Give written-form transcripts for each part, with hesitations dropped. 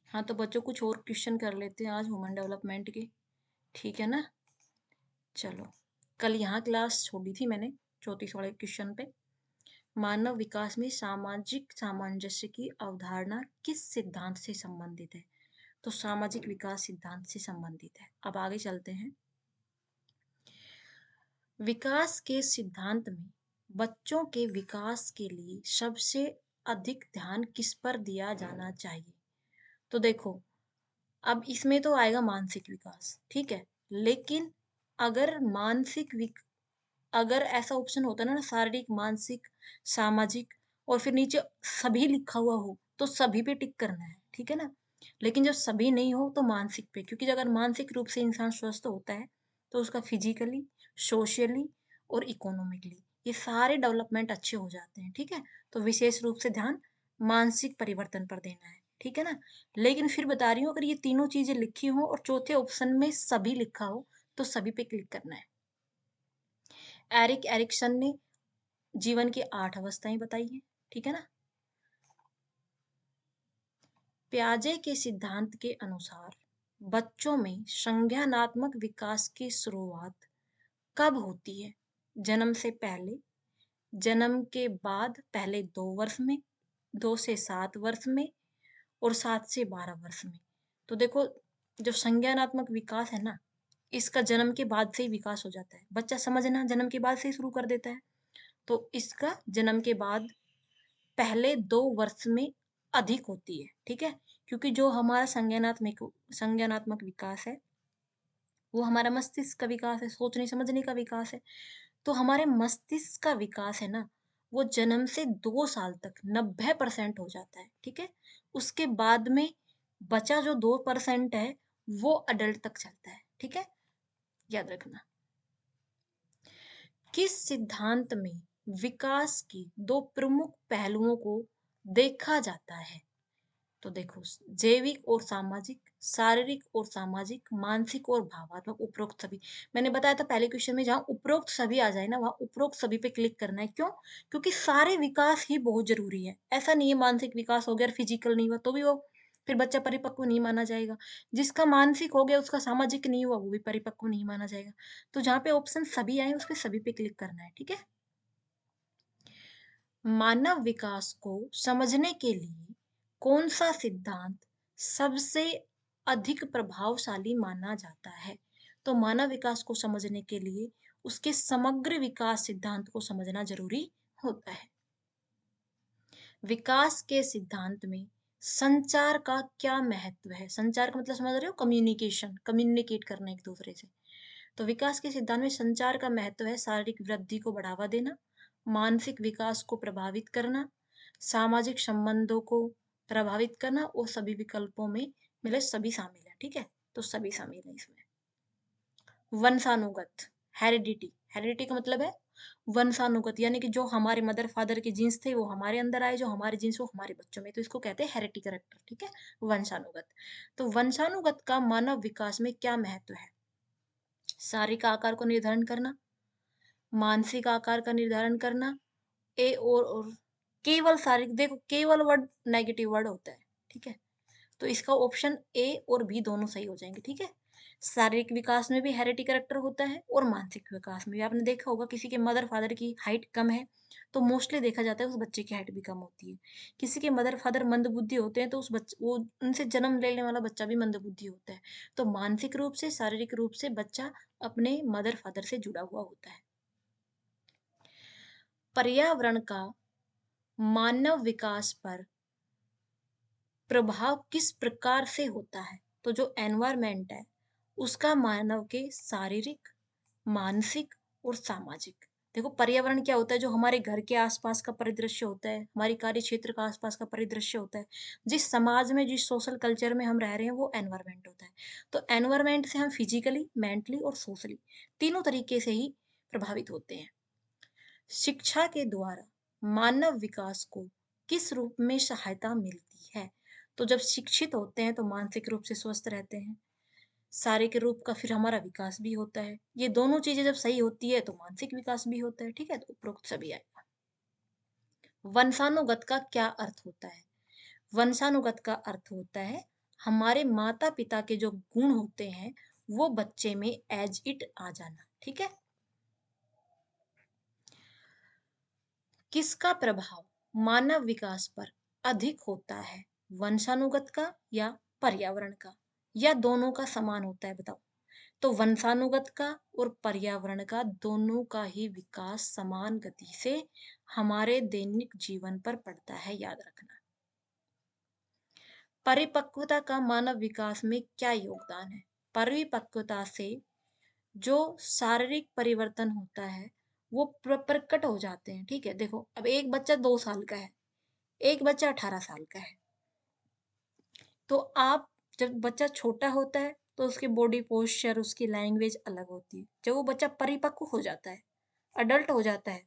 हाँ, तो बच्चों कुछ और क्वेश्चन कर लेते हैं आज ह्यूमन डेवलपमेंट के, ठीक है ना? चलो, कल यहाँ क्लास छोड़ी थी मैंने 34 वाले क्वेश्चन पे। मानव विकास में सामाजिक सामंजस्य की अवधारणा किस सिद्धांत से संबंधित है? तो सामाजिक विकास सिद्धांत से संबंधित है। अब आगे चलते हैं। विकास के सिद्धांत में बच्चों के विकास के लिए सबसे अधिक ध्यान किस पर दिया जाना चाहिए? तो देखो, अब इसमें तो आएगा मानसिक विकास, ठीक है? लेकिन अगर अगर ऐसा ऑप्शन होता ना शारीरिक, मानसिक, सामाजिक और फिर नीचे सभी लिखा हुआ हो, तो सभी पे टिक करना है, ठीक है ना? लेकिन जब सभी नहीं हो तो मानसिक पे, क्योंकि अगर मानसिक रूप से इंसान स्वस्थ होता है, तो उसका फिजिकली, सोशली और इकोनॉमिकली ये सारे डेवलपमेंट अच्छे हो जाते हैं, ठीक है? तो विशेष रूप से ध्यान मानसिक परिवर्तन पर देना है, ठीक है ना? लेकिन फिर बता रही हूँ, अगर ये तीनों चीजें लिखी हो और चौथे ऑप्शन में सभी लिखा हो, तो सभी पे क्लिक करना है। एरिक एरिक्सन ने जीवन की 8 अवस्थाएं बताई हैं, ठीक है ना? प्याजे के सिद्धांत के अनुसार बच्चों में संज्ञानात्मक विकास की शुरुआत कब होती है? जन्म से पहले, जन्म के बाद पहले 2 वर्ष में, 2 से 7 वर्ष में और 7 से 12 वर्ष में। तो देखो, जो संज्ञानात्मक विकास है ना, इसका जन्म के बाद से ही विकास हो जाता है। बच्चा समझना जन्म के बाद से ही शुरू कर देता है। तो इसका जन्म के बाद पहले 2 वर्ष में अधिक होती है, ठीक है? क्योंकि जो हमारा संज्ञानात्मक विकास है, वो हमारा मस्तिष्क का विकास है, सोचने-समझने का विकास है। तो हमारे मस्तिष्क का विकास है ना, वो जन्म से 2 साल तक 90% हो जाता है, ठीक है? उसके बाद में बचा जो 2% है, वो अडल्ट तक चलता है, ठीक है? याद रखना। किस सिद्धांत में विकास के 2 प्रमुख पहलुओं को देखा जाता है? तो देखो, जैविक और सामाजिक, शारीरिक और सामाजिक, मानसिक और भावात्मक, उपरोक्त सभी। मैंने बताया था पहले क्वेश्चन में, जहाँ उपरोक्त सभी आ जाए ना, वहाँ उपरोक्त सभी पे क्लिक करना है। क्यों? क्योंकि सारे विकास ही बहुत जरूरी है। ऐसा नहीं है मानसिक विकास हो गया और फिजिकल नहीं हुआ तो भी वो फिर बच्चा परिपक्व नहीं माना जाएगा। जिसका मानसिक हो गया उसका सामाजिक नहीं हुआ वो भी परिपक्व नहीं माना जाएगा। तो जहाँ पे ऑप्शन सभी आए उस पे सभी पे क्लिक करना है, ठीक है? मानव विकास को समझने के लिए कौन सा सिद्धांत सबसे अधिक प्रभावशाली माना जाता है? तो मानव विकास को समझने के लिए उसके समग्र विकास सिद्धांत को समझना जरूरी होता है। विकास के सिद्धांत में संचार का क्या महत्व है? संचार का मतलब समझ रहे हो? कम्युनिकेशन, कम्युनिकेट करना एक दूसरे से। तो विकास के सिद्धांत में संचार का महत्व है शारीरिक वृद्धि को बढ़ावा देना, मानसिक विकास को प्रभावित करना, सामाजिक संबंधों को प्रभावित करना और सभी विकल्पों में मतलब सभी शामिल है, ठीक है? तो सभी शामिल है इसमें। वंशानुगत, हेरिडिटी, हेरिडिटी का मतलब है वंशानुगत, यानी कि जो हमारे मदर फादर के जीन्स थे वो हमारे अंदर आए, जो हमारे जीन्स वो हमारे बच्चों में, तो इसको कहते हैं हेरिडिटी कैरेक्टर, ठीक है? वंशानुगत। तो वंशानुगत का मानव विकास में क्या महत्व है? शारीरिक आकार को निर्धारण करना, मानसिक आकार का निर्धारण करना, ए और केवल शारीरिक, देखो केवल वर्ड नेगेटिव वर्ड होता है, ठीक है? तो इसका ऑप्शन ए और बी दोनों सही हो जाएंगे, ठीक है? शारीरिक विकास में भी हेरिडिटी कैरेक्टर होता है और मानसिक विकास में भी। आपने देखा होगा किसी के मदर फादर की हाइट कम है तो मोस्टली देखा जाता है उस बच्चे की हाइट भी कम होती है। किसी के मदर फादर मंदबुद्धि होते हैं तो उस बच्चे वो उनसे जन्म लेने वाला बच्चा भी मंदबुद्धि होता है। तो मानसिक रूप से, शारीरिक रूप से बच्चा अपने मदर फादर से जुड़ा हुआ होता है। पर्यावरण का मानव विकास पर प्रभाव किस प्रकार से होता है? तो जो एनवायरमेंट है उसका मानव के शारीरिक, मानसिक और सामाजिक। देखो, पर्यावरण क्या होता है? जो हमारे घर के आसपास का परिदृश्य होता है, हमारी कार्य क्षेत्र का आसपास का परिदृश्य होता है, जिस समाज में, जिस सोशल कल्चर में हम रह रहे हैं, वो एनवायरमेंट होता है। तो एनवायरमेंट से हम फिजिकली, मेंटली और सोशली तीनों तरीके से ही प्रभावित होते हैं। शिक्षा के द्वारा मानव विकास को किस रूप में सहायता मिलती है? तो जब शिक्षित होते हैं तो मानसिक रूप से स्वस्थ रहते हैं, शारीरिक रूप का फिर हमारा विकास भी होता है। ये दोनों चीजें जब सही होती है तो मानसिक विकास भी होता है, ठीक है? तो उपरोक्त सभी आएगा। वंशानुगत का क्या अर्थ होता है? वंशानुगत का अर्थ होता है हमारे माता पिता के जो गुण होते हैं वो बच्चे में एज इट आ जाना। ठीक है। किसका प्रभाव मानव विकास पर अधिक होता है, वंशानुगत का या पर्यावरण का, या दोनों का समान होता है? बताओ। तो वंशानुगत का और पर्यावरण का दोनों का ही विकास समान गति से हमारे दैनिक जीवन पर पड़ता है, याद रखना। परिपक्वता का मानव विकास में क्या योगदान है? परिपक्वता से जो शारीरिक परिवर्तन होता है वो प्रकट हो जाते हैं। ठीक है। देखो, अब एक बच्चा 2 साल का है, एक बच्चा 18 साल का है। तो आप, जब बच्चा छोटा होता है तो उसके बॉडी पोस्चर, उसकी लैंग्वेज अलग होती है। जब वो बच्चा परिपक्व हो जाता है, अडल्ट हो जाता है,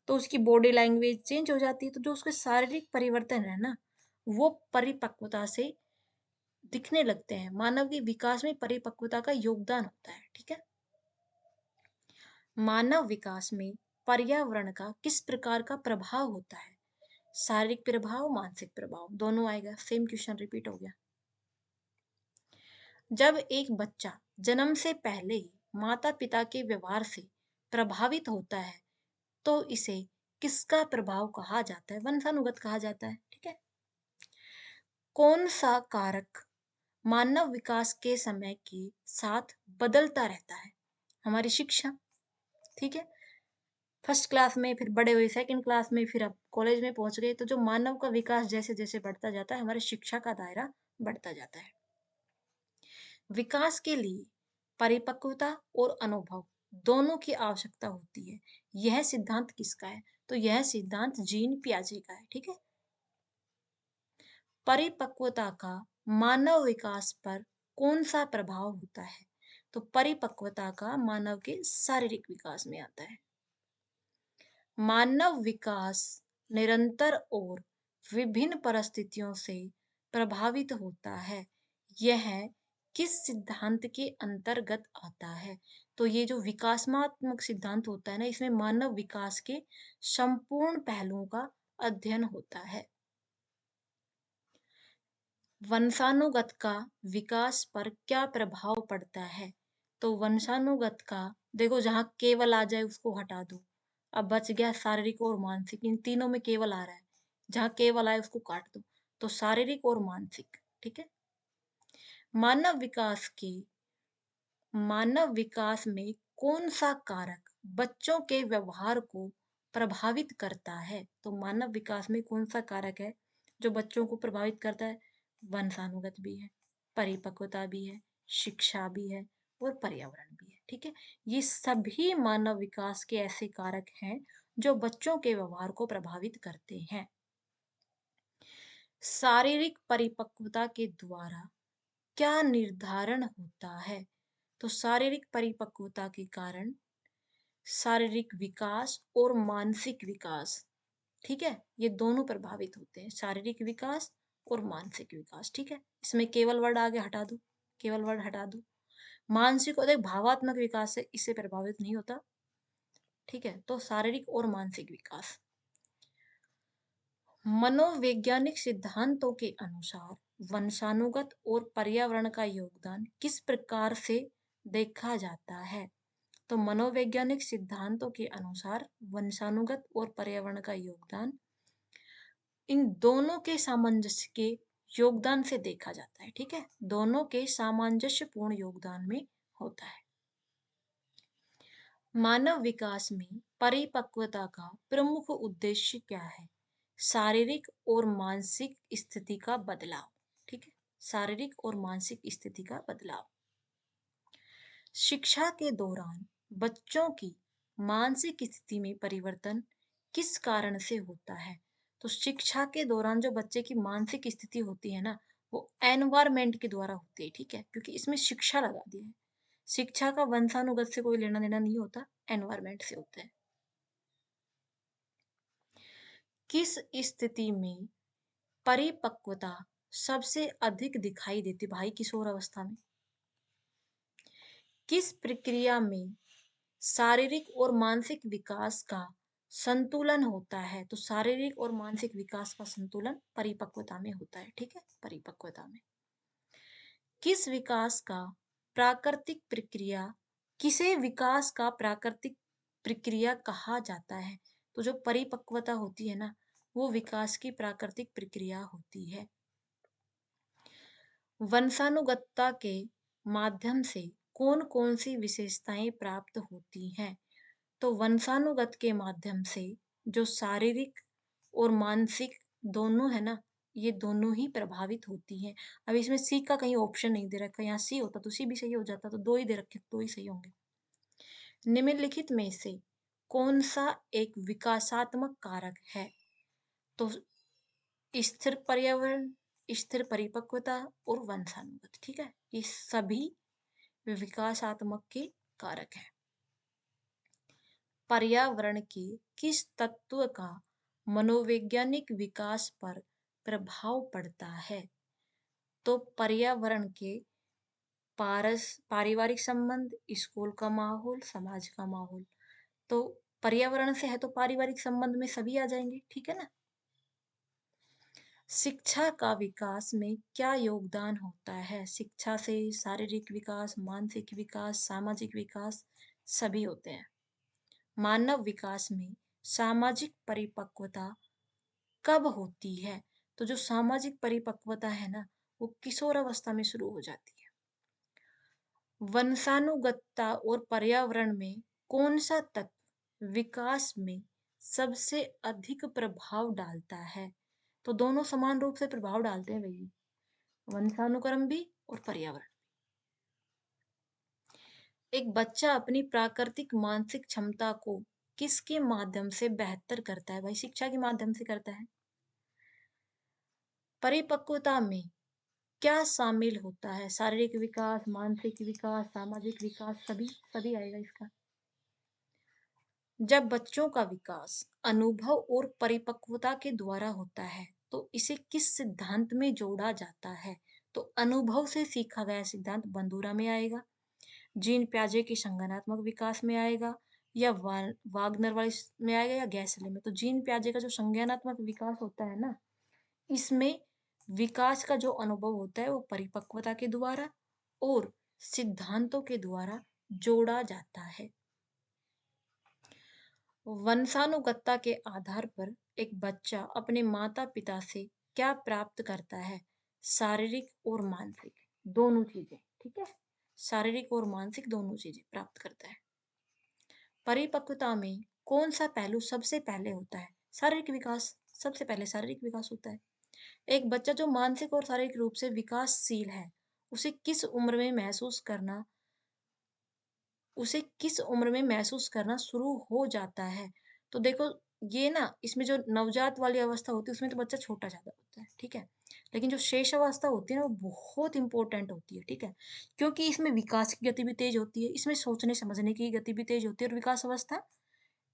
तो उसकी बॉडी लैंग्वेज चेंज हो जाती है। तो जो उसके शारीरिक परिवर्तन है ना, वो परिपक्वता से दिखने लगते हैं। मानव के विकास में परिपक्वता का योगदान होता है। ठीक है। मानव विकास में पर्यावरण का किस प्रकार का प्रभाव होता है? शारीरिक प्रभाव, मानसिक प्रभाव, दोनों आएगा। सेम क्वेश्चन रिपीट हो गया। जब एक बच्चा जन्म से पहले ही माता पिता के व्यवहार से प्रभावित होता है तो इसे किसका प्रभाव कहा जाता है? वंशानुगत कहा जाता है। ठीक है। कौन सा कारक मानव विकास के समय के साथ बदलता रहता है? हमारी शिक्षा। ठीक है। फर्स्ट क्लास में, फिर बड़े हुए सेकंड क्लास में, फिर अब कॉलेज में पहुंच गए। तो जो मानव का विकास जैसे जैसे बढ़ता जाता है, हमारे शिक्षा का दायरा बढ़ता जाता है। विकास के लिए परिपक्वता और अनुभव दोनों की आवश्यकता होती है। यह सिद्धांत किसका है? तो यह सिद्धांत जीन पियाजे का है। ठीक है। परिपक्वता का मानव विकास पर कौन सा प्रभाव होता है? तो परिपक्वता का मानव के शारीरिक विकास में आता है। मानव विकास निरंतर और विभिन्न परिस्थितियों से प्रभावित होता है। यह किस सिद्धांत के अंतर्गत आता है? तो ये जो विकासमात्मक सिद्धांत होता है ना, इसमें मानव विकास के संपूर्ण पहलुओं का अध्ययन होता है। वंशानुगत का विकास पर क्या प्रभाव पड़ता है? तो वंशानुगत का, देखो, जहाँ केवल आ जाए उसको हटा दो। अब बच गया शारीरिक और मानसिक। इन तीनों में केवल आ रहा है, जहाँ केवल आए उसको काट दो। तो शारीरिक और मानसिक। ठीक है। मानव विकास के मानव विकास में कौन सा कारक बच्चों के व्यवहार को प्रभावित करता है? तो मानव विकास में कौन सा कारक है जो बच्चों को प्रभावित करता है? वंशानुगत भी है, परिपक्वता भी है, शिक्षा भी है और पर्यावरण भी है। ठीक है। ये सभी मानव विकास के ऐसे कारक हैं जो बच्चों के व्यवहार को प्रभावित करते हैं। शारीरिक परिपक्वता के द्वारा क्या निर्धारण होता है? तो शारीरिक परिपक्वता के कारण शारीरिक विकास और मानसिक विकास, ठीक है, ये दोनों प्रभावित होते हैं। शारीरिक विकास और मानसिक विकास। ठीक है। इसमें केवल वर्ड आगे हटा दो, केवल वर्ड हटा दो। मानसिक और एक भावात्मक विकास से इससे प्रभावित नहीं होता। ठीक है। तो शारीरिक और मानसिक विकास। मनोवैज्ञानिक सिद्धांतों के अनुसार वंशानुगत और पर्यावरण का योगदान किस प्रकार से देखा जाता है? तो मनोवैज्ञानिक सिद्धांतों के अनुसार वंशानुगत और पर्यावरण का योगदान इन दोनों के सामंजस्य के योगदान से देखा जाता है। ठीक है। दोनों के सामंजस्यपूर्ण योगदान में होता है। मानव विकास में परिपक्वता का प्रमुख उद्देश्य क्या है? शारीरिक और मानसिक स्थिति का बदलाव। ठीक है। शारीरिक और मानसिक स्थिति का बदलाव। शिक्षा के दौरान बच्चों की मानसिक स्थिति में परिवर्तन किस कारण से होता है? तो शिक्षा के दौरान जो बच्चे की मानसिक स्थिति होती है ना, वो एनवायरमेंट के द्वारा होती है। ठीक है। क्योंकि इसमें शिक्षा लगा दी है। शिक्षा का वंशानुगत से कोई लेना देना नहीं होता, एनवायरमेंट से होता है। किस स्थिति में परिपक्वता सबसे अधिक दिखाई देती? भाई किशोर अवस्था में। किस प्रक्रिया में शारीरिक और मानसिक विकास का संतुलन होता है? तो शारीरिक और मानसिक विकास का संतुलन परिपक्वता में होता है। ठीक है। परिपक्वता में। किस विकास का प्राकृतिक प्रक्रिया किसे विकास का प्राकृतिक प्रक्रिया कहा जाता है? तो जो परिपक्वता होती है ना, वो विकास की प्राकृतिक प्रक्रिया होती है। वंशानुगतता के माध्यम से कौन-कौन सी विशेषताएं प्राप्त होती हैं? तो वंशानुगत के माध्यम से जो शारीरिक और मानसिक दोनों है ना, ये दोनों ही प्रभावित होती हैं। अब इसमें सी का कहीं ऑप्शन नहीं दे रखा, यहाँ सी होता तो सी भी सही हो जाता, तो दो ही दे रखे, दो ही सही होंगे। निम्नलिखित में से कौन सा एक विकासात्मक कारक है? तो स्थिर पर्यावरण, स्थिर परिपक्वता और वंशानुगत, ठीक है, ये सभी विकासात्मक के कारक हैं। पर्यावरण के किस तत्व का मनोवैज्ञानिक विकास पर प्रभाव पड़ता है? तो पर्यावरण के पारिवारिक संबंध, स्कूल का माहौल, समाज का माहौल। तो पर्यावरण से है तो पारिवारिक संबंध में सभी आ जाएंगे, ठीक है ना। शिक्षा का विकास में क्या योगदान होता है? शिक्षा से शारीरिक विकास, मानसिक विकास, सामाजिक विकास सभी होते हैं। मानव विकास में सामाजिक परिपक्वता कब होती है? तो जो सामाजिक परिपक्वता है ना, वो किशोरावस्था में शुरू हो जाती है। वंशानुगतता और पर्यावरण में कौन सा तत्व विकास में सबसे अधिक प्रभाव डालता है? तो दोनों समान रूप से प्रभाव डालते हैं भैया, वंशानुक्रम भी और पर्यावरण। एक बच्चा अपनी प्राकृतिक मानसिक क्षमता को किसके माध्यम से बेहतर करता है? भाई शिक्षा के माध्यम से करता है। परिपक्वता में क्या शामिल होता है? शारीरिक विकास, मानसिक विकास, सामाजिक विकास, सभी सभी आएगा इसका। जब बच्चों का विकास अनुभव और परिपक्वता के द्वारा होता है, तो इसे किस सिद्धांत में जोड़ा जाता है? तो अनुभव से सीखा गया सिद्धांत बंदूरा में आएगा, जीन प्याजे के संज्ञानात्मक विकास में आएगा, या वाग्नर वाले में आएगा, या गैसले में। तो जीन प्याजे का जो संज्ञानात्मक विकास होता है ना, इसमें विकास का जो अनुभव होता है वो परिपक्वता के द्वारा और सिद्धांतों के द्वारा जोड़ा जाता है। वंशानुगतता के आधार पर एक बच्चा अपने माता पिता से क्या प्राप्त करता है? शारीरिक और मानसिक दोनों चीजें, ठीक है, शारीरिक और मानसिक दोनों चीजें प्राप्त करता है। परिपक्वता में कौन सा पहलू सबसे पहले होता है? शारीरिक विकास, सबसे पहले शारीरिक विकास होता है। एक बच्चा जो मानसिक और शारीरिक रूप से विकासशील है, उसे किस उम्र में महसूस करना उसे किस उम्र में महसूस करना शुरू हो जाता है? तो देखो, ये ना इसमें जो नवजात वाली अवस्था होती है उसमें तो बच्चा छोटा ज़्यादा होता है, ठीक है? लेकिन जो शेष अवस्था होती है ना, वो बहुत इम्पोर्टेंट होती है, ठीक है? क्योंकि इसमें विकास की गति भी तेज़ होती है, इसमें सोचने-समझने की गति भी तेज़ होती है, और विकास अवस्था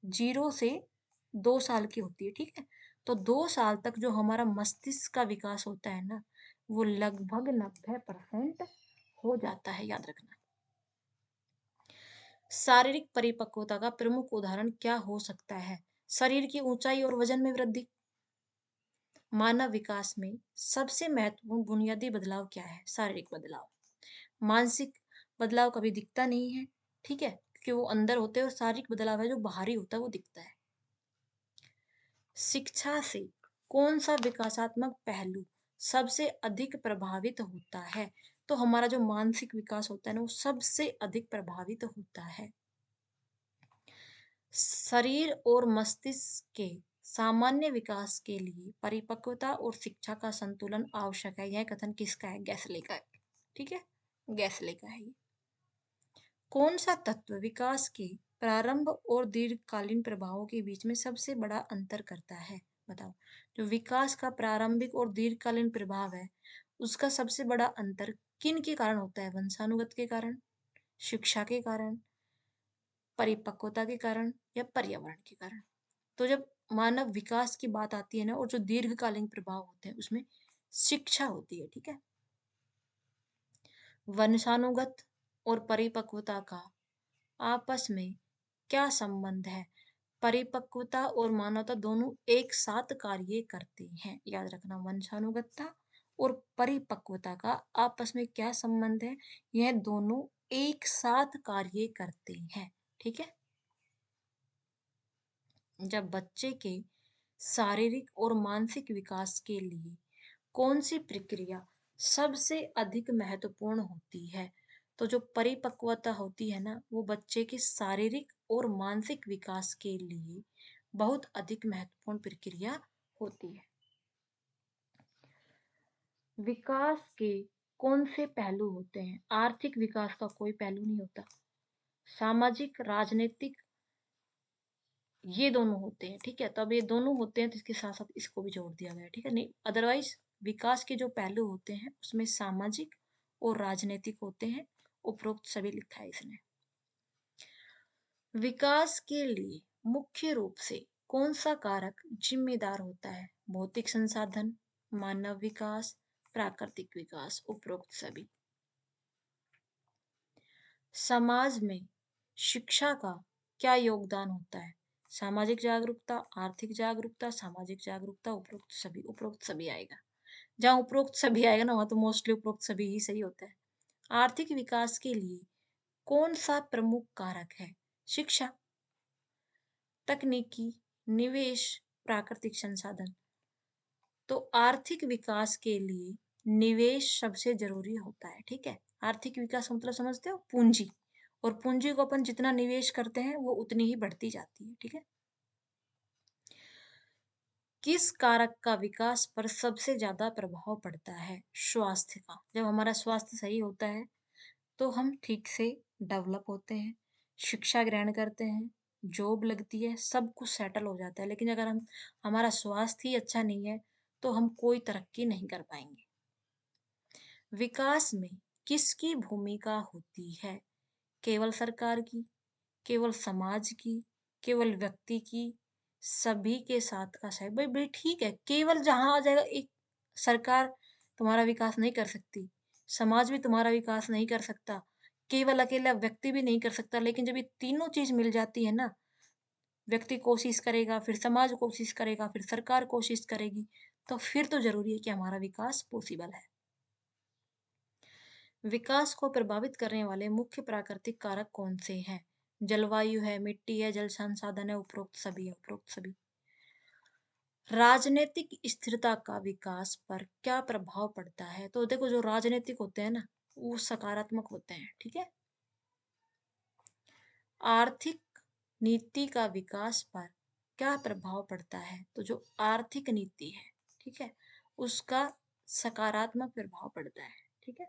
0 से 2 साल की होती है, ठीक है? तो 2 साल तक जो हमारा मस्तिष्क का विकास होता है ना, वो लगभग 90% हो जाता है, याद रखना। शारीरिक परिपक्वता का प्रमुख उदाहरण क्या हो सकता है? शरीर की ऊंचाई और वजन में वृद्धि। मानव विकास में सबसे महत्वपूर्ण बुनियादी बदलाव क्या है? शारीरिक बदलाव। मानसिक बदलाव कभी दिखता नहीं है, ठीक है, क्योंकि वो अंदर होते हैं, और शारीरिक बदलाव है जो बाहरी होता है, वो दिखता है। शिक्षा से कौन सा विकासात्मक पहलू सबसे अधिक प्रभावित होता है? तो हमारा जो मानसिक विकास होता है ना, वो सबसे अधिक प्रभावित होता है। शरीर और मस्तिष्क के सामान्य विकास के लिए परिपक्वता और शिक्षा का संतुलन आवश्यक है। यह कथन किसका है? गैसले का है, ठीक है, गैसले का है ये। कौन सा तत्व विकास के प्रारंभ और दीर्घकालीन प्रभावों के बीच में सबसे बड़ा अंतर करता है? बताओ। जो विकास का प्रारंभिक और दीर्घकालीन प्रभाव है, उसका सबसे बड़ा अंतर किन के कारण होता है? वंशानुगत के कारण, शिक्षा के कारण, परिपक्वता के कारण, या पर्यावरण के कारण। तो जब मानव विकास की बात आती है ना, और जो दीर्घकालीन प्रभाव होते हैं, उसमें शिक्षा होती है, ठीक है। वंशानुगत और परिपक्वता का आपस में क्या संबंध है? परिपक्वता और मानवता दोनों एक साथ कार्य करते हैं, याद रखना, वंशानुगतता और परिपक्वता का आपस में क्या संबंध है? यह दोनों एक साथ कार्य करते हैं। ठीक है? जब बच्चे के शारीरिक और मानसिक विकास के लिए कौन सी प्रक्रिया सबसे अधिक महत्वपूर्ण होती है? तो जो परिपक्वता होती है ना, वो बच्चे के शारीरिक और मानसिक विकास के लिए बहुत अधिक महत्वपूर्ण प्रक्रिया होती है। विकास के कौन से पहलू होते हैं? आर्थिक विकास का कोई पहलू नहीं होता। सामाजिक, राजनीतिक, ये दोनों होते हैं। ठीक है? तो अब ये दोनों होते हैं तो इसके साथ साथ इसको भी जोड़ दिया गया। ठीक है? नहीं, अदरवाइज विकास के जो पहलू होते हैं उसमें सामाजिक और राजनीतिक होते हैं। उपरोक्त सभी लिखा है इसने। विकास के लिए मुख्य रूप से कौन सा कारक जिम्मेदार होता है? भौतिक संसाधन, मानव विकास, प्राकृतिक विकास, उपरोक्त सभी। समाज में शिक्षा का क्या योगदान होता है? सामाजिक जागरूकता, आर्थिक जागरूकता, सामाजिक जागरूकता, उपरोक्त सभी आएगा। जहाँ उपरोक्त सभी आएगा ना वहाँ तो मोस्टली उपरोक्त सभी ही सही होता है। आर्थिक विकास के लिए कौन सा प्रमुख कारक है? शिक्षा, तकनीकी, निवेश, प्राकृतिक संसाधन। तो आर्थिक विकास के लिए निवेश सबसे जरूरी होता है। ठीक है? आर्थिक विकास का मतलब समझते हो? पूंजी। और पूंजी को अपन जितना निवेश करते हैं वो उतनी ही बढ़ती जाती है। ठीक है? किस कारक का विकास पर सबसे ज्यादा प्रभाव पड़ता है? स्वास्थ्य का। जब हमारा स्वास्थ्य सही होता है तो हम ठीक से डेवलप होते हैं, शिक्षा ग्रहण करते हैं, जॉब लगती है, सब कुछ सेटल हो जाता है। लेकिन अगर हम हमारा स्वास्थ्य ही अच्छा नहीं है तो हम कोई तरक्की नहीं कर पाएंगे। विकास में किसकी भूमिका होती है? केवल सरकार की, केवल समाज की, केवल व्यक्ति की, सभी के साथ का सहयोग? भाई भाई ठीक है, केवल जहां आ जाएगा एक सरकार तुम्हारा विकास नहीं कर सकती, समाज भी तुम्हारा विकास नहीं कर सकता, केवल अकेला व्यक्ति भी नहीं कर सकता। लेकिन जब ये तीनों चीज मिल जाती है ना, व्यक्ति कोशिश करेगा, फिर समाज कोशिश करेगा, फिर सरकार कोशिश करेगी, तो फिर तो जरूरी है कि हमारा विकास पॉसिबल है। विकास को प्रभावित करने वाले मुख्य प्राकृतिक कारक कौन से हैं? जलवायु है, मिट्टी है, जल संसाधन है, उपरोक्त सभी है, उपरोक्त सभी। राजनीतिक स्थिरता का विकास पर क्या प्रभाव पड़ता है? तो देखो जो राजनीतिक होते हैं ना, वो सकारात्मक होते हैं। ठीक है? आर्थिक नीति का विकास पर क्या प्रभाव पड़ता है? तो जो आर्थिक नीति है, ठीक है, उसका सकारात्मक प्रभाव पड़ता है। ठीक है?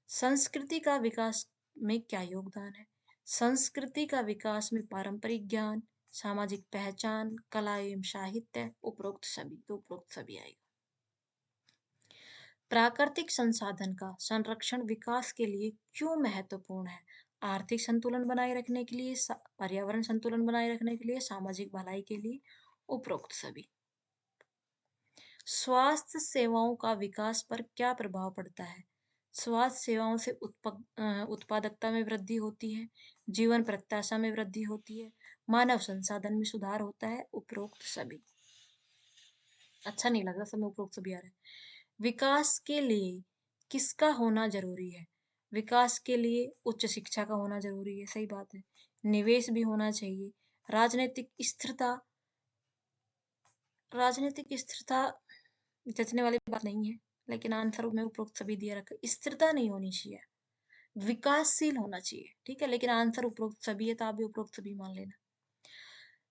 संस्कृति का विकास में क्या योगदान है? संस्कृति का विकास में पारंपरिक ज्ञान, सामाजिक पहचान, कला एवं साहित्य, उपरोक्त सभी। तो उपरोक्त सभी आएगा। प्राकृतिक संसाधन का संरक्षण विकास के लिए क्यों महत्वपूर्ण है? आर्थिक संतुलन बनाए रखने के लिए, पर्यावरण संतुलन बनाए रखने के लिए, सामाजिक भलाई के लिए, उपरोक्त सभी। स्वास्थ्य सेवाओं का विकास पर क्या प्रभाव पड़ता है? स्वास्थ्य सेवाओं से उत्पादकता में वृद्धि होती है, जीवन प्रत्याशा में वृद्धि होती है, मानव संसाधन में सुधार होता है, उपरोक्त सभी। अच्छा नहीं लग रहा सब में उपरोक्त सभी आ रहा है। विकास के लिए किसका होना जरूरी है? विकास के लिए उच्च शिक्षा का होना जरूरी है, सही बात है। निवेश भी होना चाहिए। राजनीतिक स्थिरता, राजनीतिक स्थिरता जचने वाली बात नहीं है, लेकिन आंसर में उपरोक्त सभी दिया रखा है। स्थिरता नहीं होनी चाहिए, विकासशील होना चाहिए। ठीक है? लेकिन आंसर उपरोक्त सभी है तो आप भी उपरोक्त सभी मान लेना।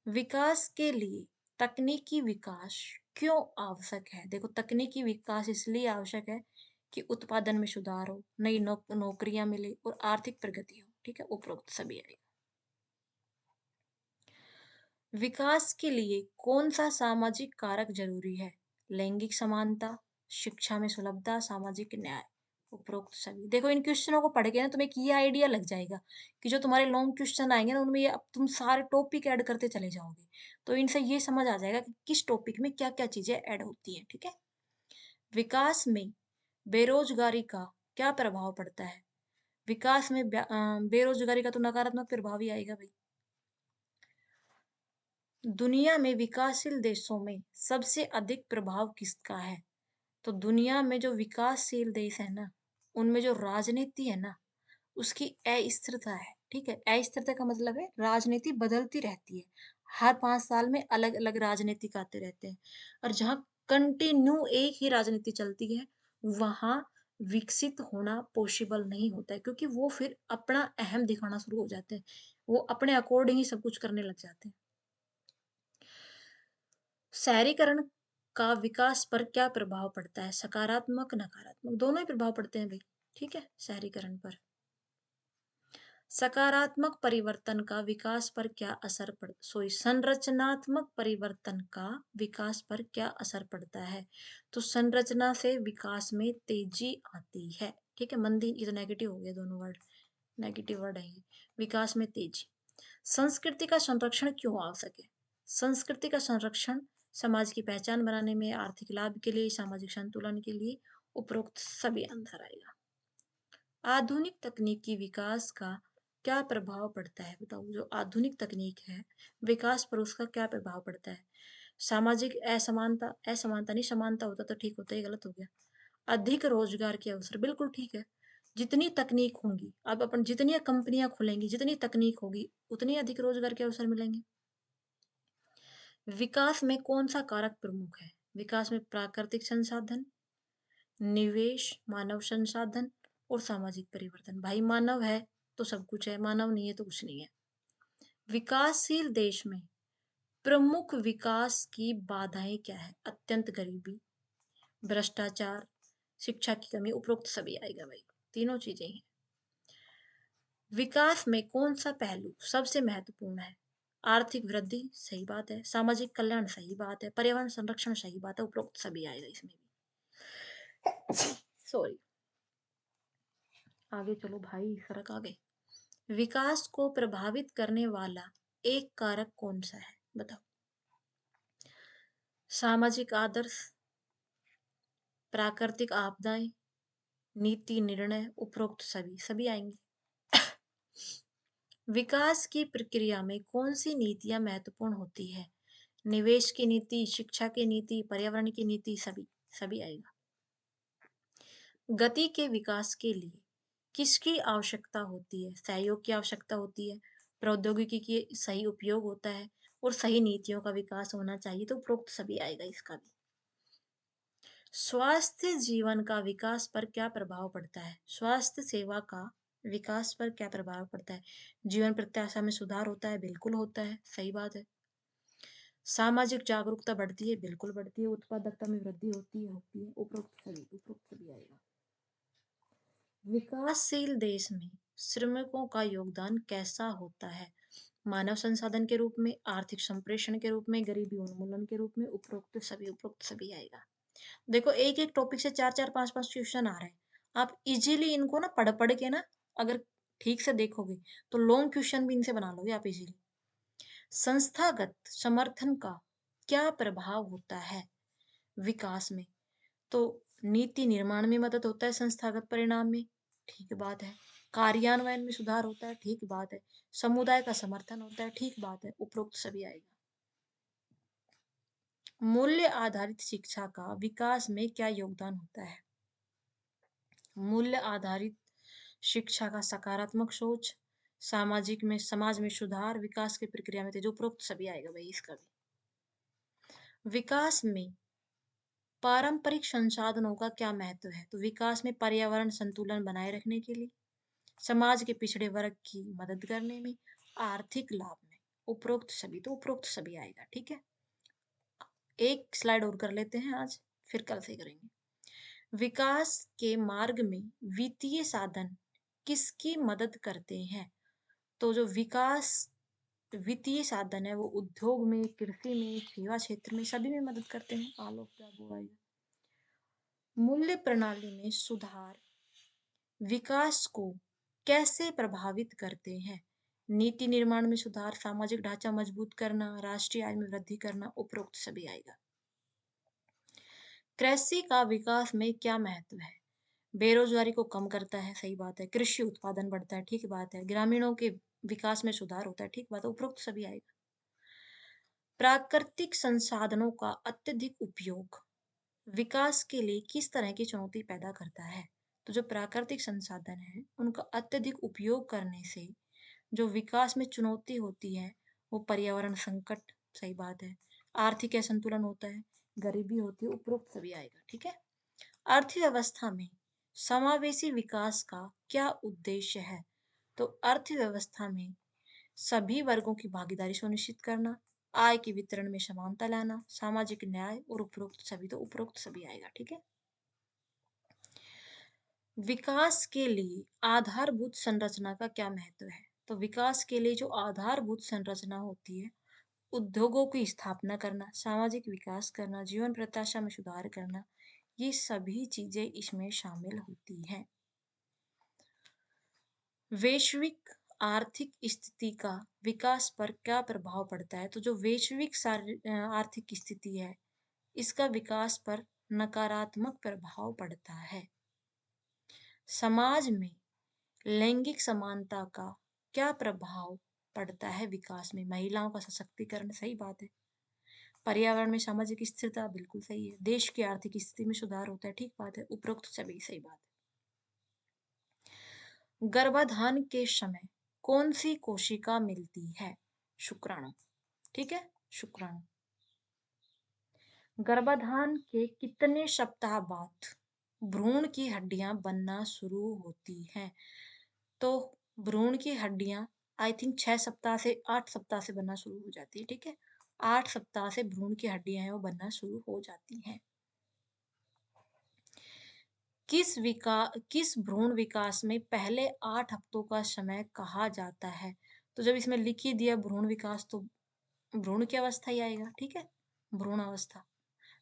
विकास के लिए तकनीकी विकास क्यों आवश्यक है? देखो तकनीकी विकास इसलिए आवश्यक है कि उत्पादन में सुधार हो, नई नौकरियां मिले और आर्थिक प्रगति हो। ठीक है? उपरोक्त सभी आएगा। विकास के लिए कौन सा सामाजिक कारक जरूरी है? लैंगिक समानता, शिक्षा में सुलभता, सामाजिक न्याय, उपरोक्त सभी। देखो इन क्वेश्चनों को पढ़ के ना तुम्हें एक ये आइडिया लग जाएगा कि जो तुम्हारे लॉन्ग क्वेश्चन आएंगे ना उनमें ये अब तुम सारे टॉपिक ऐड करते चले जाओगे, तो इनसे ये समझ आ जाएगा कि किस टॉपिक में क्या क्या चीजें ऐड होती हैं। ठीक है? विकास में बेरोजगारी का क्या प्रभाव पड़ता है? विकास में बेरोजगारी का तो नकारात्मक प्रभाव ही आएगा भाई। दुनिया में विकासशील देशों में सबसे अधिक प्रभाव किसका है? तो दुनिया में जो विकासशील देश है ना, उनमें जो राजनीति है ना, उसकी अस्थिरता है, ठीक है? अस्थिरता का मतलब है राजनीति बदलती रहती है। हर 5 साल में अलग-अलग राजनीतिक आते रहते हैं और जहाँ कंटिन्यू एक ही राजनीति चलती है, वहाँ विकसित होना पॉसिबल नहीं होता है क्योंकि वो फिर अपना अहम दिखाना शुरू हो जाते हैं। वो अपने अकॉर्डिंग ही सब कुछ करने लग जाते हैं। शहरीकरण का विकास पर क्या प्रभाव पड़ता है? सकारात्मक, नकारात्मक दोनों ही प्रभाव पड़ते हैं भई, ठीक है? शहरीकरण पर। सकारात्मक परिवर्तन का विकास पर क्या असर पड़ सॉरी संरचनात्मक परिवर्तन का विकास पर क्या असर पड़ता है? तो संरचना से विकास में तेजी आती है, ठीक है? मंदी ये तो नेगेटिव हो गया दोनों वर्ड, नेगेटिव वर्ड है ये। विकास में तेजी। संस्कृति का संरक्षण क्यों आवश्यक है? संस्कृति का संरक्षण समाज की पहचान बनाने में, आर्थिक लाभ के लिए, सामाजिक संतुलन के लिए उपरोक्त सभी अंतर आएगा। आधुनिक तकनीकी विकास का क्या प्रभाव पड़ता है? बताओ जो आधुनिक तकनीक है, विकास पर उसका क्या प्रभाव पड़ता है? सामाजिक असमानता असमानता नहीं समानता होता तो ठीक होता, ये गलत हो गया। अधिक रोजगार के अवसर, बिल्कुल ठीक है। जितनी तकनीक होंगी, अब अपन जितनी कंपनियां खुलेंगी, जितनी तकनीक होगी, उतनी अधिक रोजगार के अवसर मिलेंगे। विकास में कौन सा कारक प्रमुख है? विकास में प्राकृतिक संसाधन, निवेश, मानव संसाधन और सामाजिक परिवर्तन। भाई मानव है तो सब कुछ है, मानव नहीं है तो कुछ नहीं है। विकासशील देश में प्रमुख विकास की बाधाएं क्या है? अत्यंत गरीबी, भ्रष्टाचार, शिक्षा की कमी, उपरोक्त सभी आएगा भाई, तीनों चीजें हैं। विकास में कौन सा पहलू सबसे महत्वपूर्ण है? आर्थिक वृद्धि, सही बात है। सामाजिक कल्याण, सही बात है। पर्यावरण संरक्षण, सही बात है। उपरोक्त सभी आएगा इसमें भी। सॉरी, आगे चलो भाई, सड़क आगे। विकास को प्रभावित करने वाला एक कारक कौन सा है? बताओ। सामाजिक आदर्श, प्राकृतिक आपदाएं, नीति निर्णय, उपरोक्त सभी सभी आएंगे। विकास की प्रक्रिया में कौन सी नीतियां महत्वपूर्ण होती है? निवेश की नीति, शिक्षा की नीति, पर्यावरण की नीति, सभी सभी आएगा। गति के विकास के लिए किसकी आवश्यकता होती है? सहयोग की आवश्यकता होती है, प्रौद्योगिकी की सही उपयोग होता है और सही नीतियों का विकास होना चाहिए, तो उपरोक्त सभी आएगा इसका भी। स्वास्थ्य जीवन का विकास पर क्या प्रभाव पड़ता है? स्वास्थ्य सेवा का विकास पर क्या प्रभाव पड़ता है? जीवन प्रत्याशा में सुधार होता है, बिल्कुल होता है, सही बात है। सामाजिक जागरूकता बढ़ती है, बिल्कुल बढ़ती है। उत्पादकता में वृद्धि होती है, उपरोक्त सभी आएगा। विकासशील देश में श्रमिकों का योगदान कैसा होता है? मानव संसाधन के रूप में, आर्थिक संप्रेषण के रूप में, गरीबी उन्मूलन के रूप में, उपरोक्त सभी आएगा। देखो एक एक टॉपिक से चार चार पांच पांच क्वेश्चन आ रहे हैं। आप इजीली इनको ना पढ़ पढ़ के ना, अगर ठीक से देखोगे तो लॉन्ग क्वेश्चन भी इनसे बना लोगे आप इजीली। संस्थागत समर्थन का क्या प्रभाव होता है विकास में? तो नीति निर्माण में मदद होता है, संस्थागत परिणाम में, ठीक बात है। कार्यान्वयन में सुधार होता है, ठीक बात है। समुदाय का समर्थन होता है, ठीक बात है। उपरोक्त सभी आएगा। मूल्य आधारित शिक्षा का विकास में क्या योगदान होता है? मूल्य आधारित शिक्षा का सकारात्मक सोच, सामाजिक में समाज में सुधार, विकास की प्रक्रिया में तेज, उपरोक्त सभी आएगा भाई इसका भी। विकास में पारंपरिक संसाधनों का क्या महत्व है? तो विकास में पर्यावरण संतुलन बनाए रखने के लिए, समाज के पिछड़े वर्ग की मदद करने में, आर्थिक लाभ में, उपरोक्त सभी, तो उपरोक्त सभी आएगा, ठीक है। एक स्लाइड और कर लेते हैं आज, फिर कल से करेंगे। विकास के मार्ग में वित्तीय साधन किसकी मदद करते हैं? तो जो विकास वित्तीय साधन है वो उद्योग में, कृषि में, सेवा क्षेत्र में, सभी में मदद करते हैं। आलोक क्या वो आएगा। मूल्य प्रणाली में सुधार विकास को कैसे प्रभावित करते हैं? नीति निर्माण में सुधार, सामाजिक ढांचा मजबूत करना, राष्ट्रीय आय में वृद्धि करना, उपरोक्त सभी आएगा। कृषि का विकास में क्या महत्व है? बेरोजगारी को कम करता है, सही बात है। कृषि उत्पादन बढ़ता है, ठीक बात है। ग्रामीणों के विकास में सुधार होता है, ठीक बात है। उपरोक्त सभी आएगा। प्राकृतिक संसाधनों का अत्यधिक उपयोग विकास के लिए किस तरह की चुनौती पैदा करता है? तो जो प्राकृतिक संसाधन है, उनका अत्यधिक उपयोग करने से जो विकास में चुनौती होती है, वो पर्यावरण संकट, सही बात है। आर्थिक असंतुलन होता है, गरीबी होती है, उपरोक्त सभी आएगा, ठीक है? अर्थव्यवस्था में समावेशी विकास का क्या उद्देश्य है? तो अर्थव्यवस्था में सभी वर्गों की भागीदारी सुनिश्चित करना, आय के वितरण में समानता लाना, सामाजिक न्याय और उपरोक्त सभी आएगा, ठीक है? विकास के लिए आधारभूत संरचना का क्या महत्व है? तो विकास के लिए जो आधारभूत संरचना होती है, उद्योगों की स्थापना करना, सामाजिक विकास करना, जीवन प्रत्याशा में सुधार करना, ये सभी चीजें इसमें शामिल होती हैं। वैश्विक आर्थिक स्थिति का विकास पर क्या प्रभाव पड़ता है? तो जो वैश्विक आर्थिक स्थिति है, इसका विकास पर नकारात्मक प्रभाव पड़ता है। समाज में लैंगिक समानता का क्या प्रभाव पड़ता है विकास में? महिलाओं का सशक्तिकरण, सही बात है। पर्यावरण में सामाजिक स्थिरता, बिल्कुल सही है। देश की आर्थिक स्थिति में सुधार होता है, ठीक बात है। उपरोक्त सभी सही बात है। गर्भाधान के समय कौन सी कोशिका मिलती है? शुक्राणु, ठीक है, शुक्राणु। गर्भाधान के कितने सप्ताह बाद भ्रूण की हड्डियां बनना शुरू होती हैं? तो भ्रूण की हड्डियां आई थिंक 6 सप्ताह से 8 सप्ताह से बनना शुरू हो जाती है, ठीक है। 8 सप्ताह से भ्रूण की हड्डियां हैं वो बनना शुरू हो जाती हैं। किस भ्रूण विकास में पहले 8 हफ्तों का समय कहा जाता है? तो जब इसमें लिख ही दिया भ्रूण विकास तो भ्रूण की अवस्था ही आएगा, ठीक है, भ्रूण अवस्था।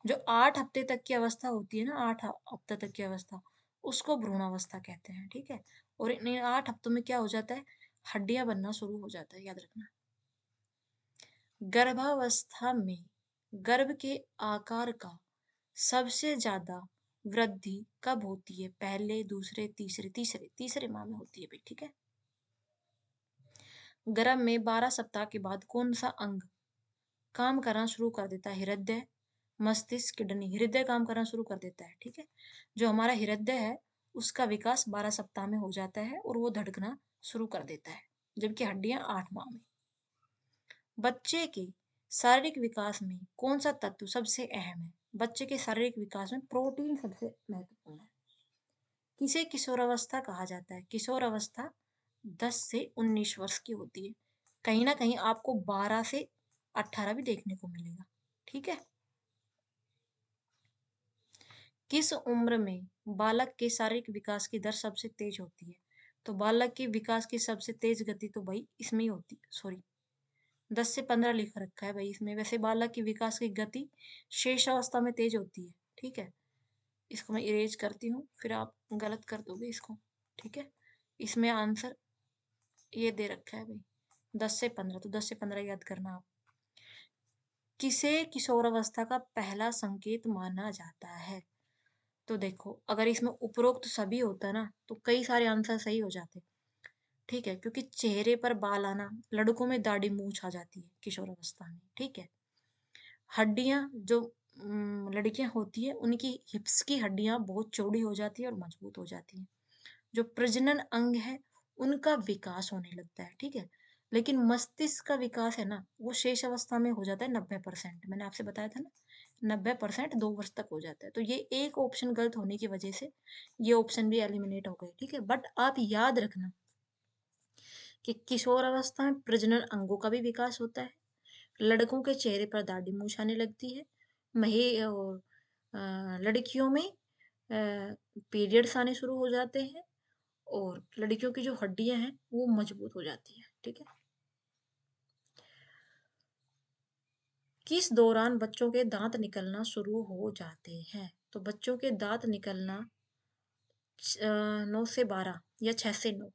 जो 8 हफ्ते तक की अवस्था होती है ना, 8 हफ्ते तक की अवस्था, उसको भ्रूण अवस्था कहते हैं, ठीक है। और इन 8 हफ्तों में क्या हो जाता है? हड्डियां बनना शुरू हो जाता है, याद रखना। गर्भावस्था में गर्भ के आकार का सबसे ज्यादा वृद्धि कब होती है? पहले, दूसरे, तीसरे माह में होती है भाई, ठीक है। गर्भ में 12 सप्ताह के बाद कौन सा अंग काम करना शुरू कर देता है? हृदय, मस्तिष्क, किडनी। हृदय काम करना शुरू कर देता है, ठीक है। जो हमारा हृदय है उसका विकास 12 सप्ताह में हो जाता है और वो धड़कना शुरू कर देता है, जबकि हड्डियां 8 माह में। बच्चे के शारीरिक विकास में कौन सा तत्व सबसे अहम है? बच्चे के शारीरिक विकास में प्रोटीन सबसे महत्वपूर्ण है। किसे किशोरावस्था कहा जाता है? किशोर अवस्था 10 से 19 वर्ष की होती है। कहीं ना कहीं आपको 12 से 18 भी देखने को मिलेगा, ठीक है। किस उम्र में बालक के शारीरिक विकास की दर सबसे तेज होती है? तो बालक के विकास की सबसे तेज गति तो भाई इसमें ही होती है, सॉरी, 10 से 15 लिख रखा है भाई इसमें। वैसे बालक की विकास की गति शेष अवस्था में तेज होती है, ठीक है। इसको मैं इरेज करती हूँ, फिर आप गलत कर दोगे इसको, ठीक है। इसमें आंसर ये दे रखा है भाई 10 से 15, तो 10 से 15 याद करना आप। किसे किशोरावस्था का पहला संकेत माना जाता है? तो देखो, अगर इसमें उपरोक्त सभी होता ना तो कई सारे आंसर सही हो जाते, ठीक है। क्योंकि चेहरे पर बाल आना, लड़कों में दाढ़ी मूंछ आ जाती है किशोरावस्था में, ठीक है। हड्डियां जो लड़कियां होती है उनकी हिप्स की हड्डियां बहुत चौड़ी हो जाती है और मजबूत हो जाती है। जो प्रजनन अंग है उनका विकास होने लगता है, ठीक है। लेकिन मस्तिष्क का विकास है ना वो शेष अवस्था में हो जाता है 90%। मैंने आपसे बताया था ना, 90% 2 वर्ष तक हो जाता है। तो ये एक ऑप्शन गलत होने की वजह से ये ऑप्शन भी एलिमिनेट हो गए, ठीक है। बट आप याद रखना कि किशोर अवस्था में प्रजनन अंगों का भी विकास होता है, लड़कों के चेहरे पर दाढ़ी मूछ आने लगती है, मही और लड़कियों में पीरियड्स आने शुरू हो जाते हैं, और लड़कियों की जो हड्डियां हैं वो मजबूत हो जाती है, ठीक है। किस दौरान बच्चों के दांत निकलना शुरू हो जाते हैं? तो बच्चों के दांत निकलना 9 से 12 या 6 से 9,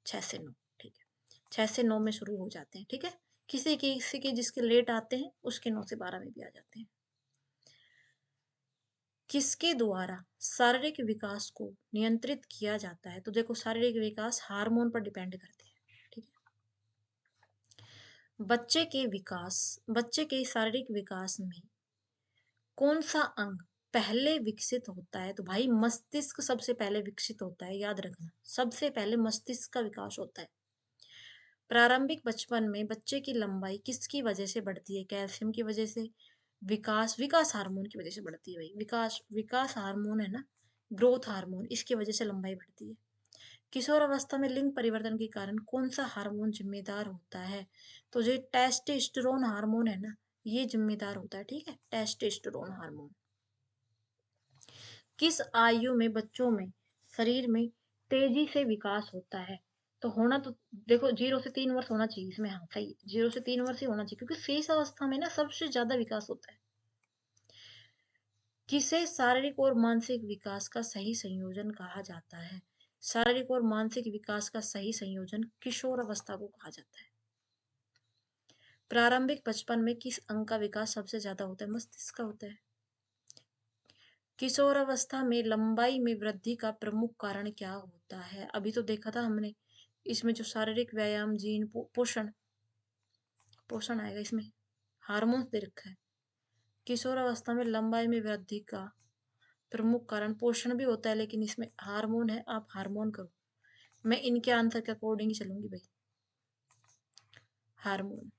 6 से 9, ठीक है, 6 से 9 में शुरू हो जाते हैं, ठीक है। किसी के जिसके लेट आते हैं उसके 9 से 12 में भी आ जाते हैं। किसके द्वारा शारीरिक विकास को नियंत्रित किया जाता है? तो देखो, शारीरिक विकास हार्मोन पर डिपेंड करते हैं, ठीक है। बच्चे के शारीरिक विकास में कौन सा अंग पहले विकसित होता है? तो भाई मस्तिष्क सबसे पहले विकसित होता है, याद रखना। सबसे पहले मस्तिष्क का विकास होता है। प्रारंभिक बचपन में बच्चे की लंबाई किसकी वजह से बढ़ती है? कैल्शियम की वजह से, विकास हार्मोन की वजह से बढ़ती है भाई। विकास हार्मोन है ना, ग्रोथ हार्मोन, इसकी वजह से लंबाई बढ़ती है। किशोर अवस्था में लिंग परिवर्तन के कारण कौन सा हार्मोन जिम्मेदार होता है? तो जो टेस्टोस्टेरोन हार्मोन है ना, ये जिम्मेदार होता है, ठीक है, टेस्टोस्टेरोन हार्मोन। किस आयु में बच्चों में शरीर में तेजी से विकास होता है? तो होना तो देखो 0 से 3 वर्ष होना चाहिए इसमें, हाँ सही, 0 से 3 वर्ष ही होना चाहिए, क्योंकि शेष अवस्था में ना सबसे ज्यादा विकास होता है। किसे शारीरिक और मानसिक विकास का सही संयोजन कहा जाता है? शारीरिक और मानसिक विकास का सही संयोजन किशोर अवस्था को कहा जाता है। प्रारंभिक बचपन में किस अंग का विकास सबसे ज्यादा होता है? मस्तिष्क का होता है। किशोरावस्था में लंबाई में वृद्धि का प्रमुख कारण क्या होता है? अभी तो देखा था हमने, इसमें जो शारीरिक व्यायाम, जीन, पोषण, पोषण आएगा इसमें, हार्मोन्स दे रखा है। किशोरावस्था में लंबाई में वृद्धि का प्रमुख कारण पोषण भी होता है, लेकिन इसमें हार्मोन है, आप हार्मोन करो। मैं इनके आंसर के अकॉर्डिंग ही चलूंगी भाई, हार्मोन,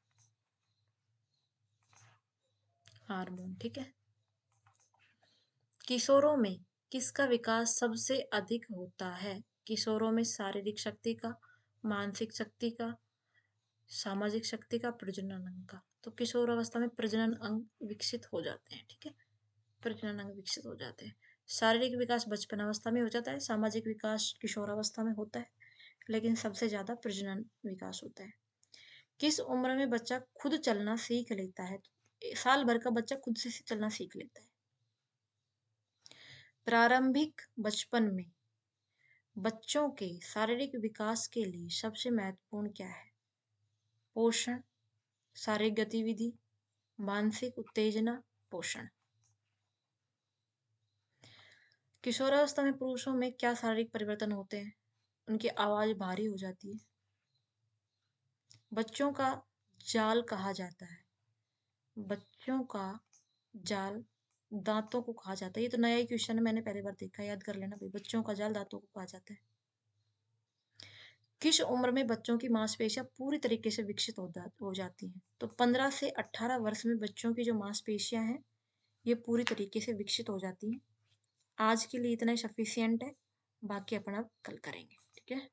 हार्मोन, ठीक है। किशोरों में किसका विकास सबसे अधिक होता है? किशोरों में शारीरिक शक्ति का, मानसिक शक्ति का, सामाजिक शक्ति का, प्रजनन अंग का। तो किशोर अवस्था में प्रजनन अंग विकसित हो जाते हैं, ठीक है, प्रजनन अंग विकसित हो जाते हैं। शारीरिक विकास बचपन अवस्था में हो जाता है, सामाजिक विकास किशोर अवस्था में होता है, लेकिन सबसे ज्यादा प्रजनन विकास होता है। किस उम्र में बच्चा खुद चलना सीख लेता है? साल भर का बच्चा खुद से चलना सीख लेता है। प्रारंभिक बचपन में बच्चों के शारीरिक विकास के लिए सबसे महत्वपूर्ण क्या है? पोषण, शारीरिक गतिविधि, मानसिक उत्तेजना, पोषण। किशोरावस्था में पुरुषों में क्या शारीरिक परिवर्तन होते हैं? उनकी आवाज भारी हो जाती है। बच्चों का जाल कहा जाता है, बच्चों का जाल दांतों को कहा जाता है। ये तो नया ही क्वेश्चन है, मैंने पहली बार देखा, याद कर लेना भाई, बच्चों का जाल दांतों को कहा जाता है। किस उम्र में बच्चों की मांसपेशियां पूरी तरीके से विकसित हो जाती हैं? तो 15 से 18 वर्ष में बच्चों की जो मांसपेशियां हैं, ये पूरी तरीके से विकसित हो जाती हैं। आज के लिए इतना ही सफिशियंट है, बाकी अपन अब कल करेंगे, ठीक है।